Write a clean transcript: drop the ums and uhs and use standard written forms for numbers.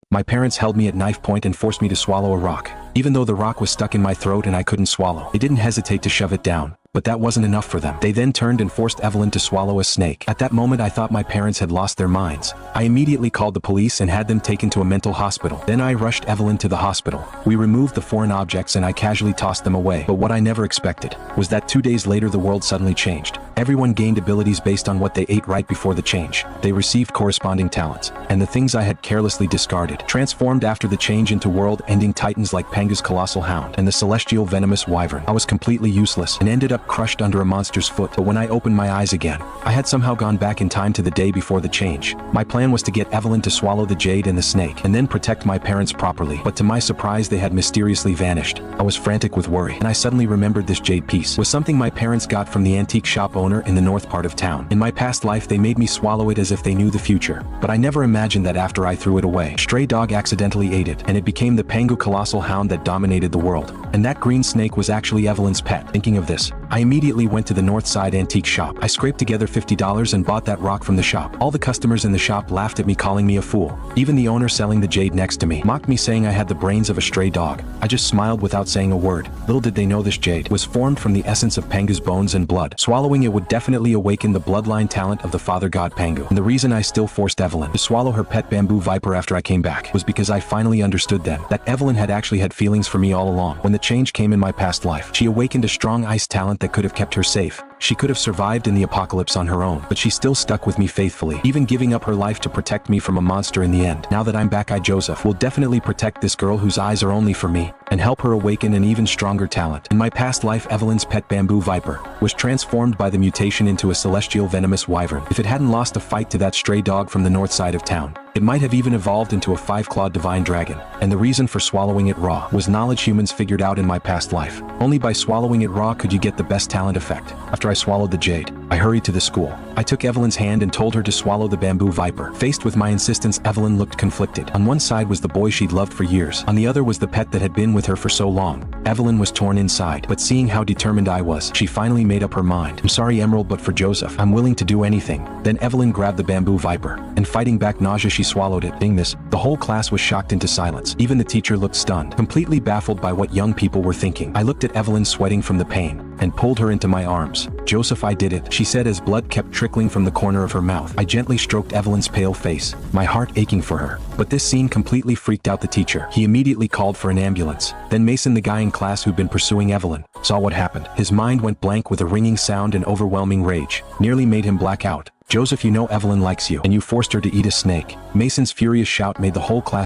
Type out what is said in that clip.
My parents held me at knife point and forced me to swallow a rock. Even though the rock was stuck in my throat and I couldn't swallow, they didn't hesitate to shove it down. But that wasn't enough for them. They then turned and forced Evelyn to swallow a snake. At that moment I thought my parents had lost their minds. I immediately called the police and had them taken to a mental hospital. Then I rushed Evelyn to the hospital. We removed the foreign objects and I casually tossed them away. But what I never expected was that 2 days later the world suddenly changed. Everyone gained abilities based on what they ate right before the change. They received corresponding talents. And the things I had carelessly discarded transformed after the change into world-ending titans like Panga's colossal hound and the celestial venomous wyvern. I was completely useless and ended up crushed under a monster's foot. But when I opened my eyes again, I had somehow gone back in time to the day before the change. My plan was to get Evelyn to swallow the jade and the snake, and then protect my parents properly. But to my surprise, they had mysteriously vanished. I was frantic with worry, and I suddenly remembered this jade piece was something my parents got from the antique shop owner in the north part of town. In my past life, they made me swallow it as if they knew the future. But I never imagined that after I threw it away, a stray dog accidentally ate it, and it became the Pangu colossal hound that dominated the world. And that green snake was actually Evelyn's pet. Thinking of this, I immediately went to the north side antique shop. I scraped together $50 and bought that rock from the shop. All the customers in the shop laughed at me, calling me a fool. Even the owner selling the jade next to me mocked me, saying I had the brains of a stray dog. I just smiled without saying a word. Little did they know this jade was formed from the essence of Pangu's bones and blood. Swallowing it would definitely awaken the bloodline talent of the father god Pangu. And the reason I still forced Evelyn to swallow her pet bamboo viper after I came back was because I finally understood then that Evelyn had actually had feelings for me all along. When the change came in my past life, she awakened a strong ice talent that could have kept her safe. She could have survived in the apocalypse on her own, but she still stuck with me faithfully, even giving up her life to protect me from a monster in the end. Now that I'm back, I, Joseph, will definitely protect this girl whose eyes are only for me, and help her awaken an even stronger talent. In my past life, Evelyn's pet bamboo viper was transformed by the mutation into a celestial venomous wyvern. If it hadn't lost a fight to that stray dog from the north side of town, it might have even evolved into a 5-clawed divine dragon. And the reason for swallowing it raw was knowledge humans figured out in my past life. Only by swallowing it raw could you get the best talent effect. After I swallowed the jade, I hurried to the school. I took Evelyn's hand and told her to swallow the bamboo viper. Faced with my insistence, Evelyn looked conflicted. On one side was the boy she'd loved for years. On the other was the pet that had been with her for so long. Evelyn was torn inside, but seeing how determined I was, she finally made up her mind. I'm sorry, Emerald, but for Joseph, I'm willing to do anything. Then Evelyn grabbed the bamboo viper, and fighting back nausea, she swallowed it. Seeing this, the whole class was shocked into silence. Even the teacher looked stunned, completely baffled by what young people were thinking. I looked at Evelyn sweating from the pain, and pulled her into my arms. Joseph, I did it, she said as blood kept trickling from the corner of her mouth. I gently stroked Evelyn's pale face, my heart aching for her. But this scene completely freaked out the teacher. He immediately called for an ambulance. Then Mason, the guy in class who'd been pursuing Evelyn, saw what happened. His mind went blank with a ringing sound and overwhelming rage. Nearly made him black out. Joseph, you know Evelyn likes you, and you forced her to eat a snake. Mason's furious shout made the whole class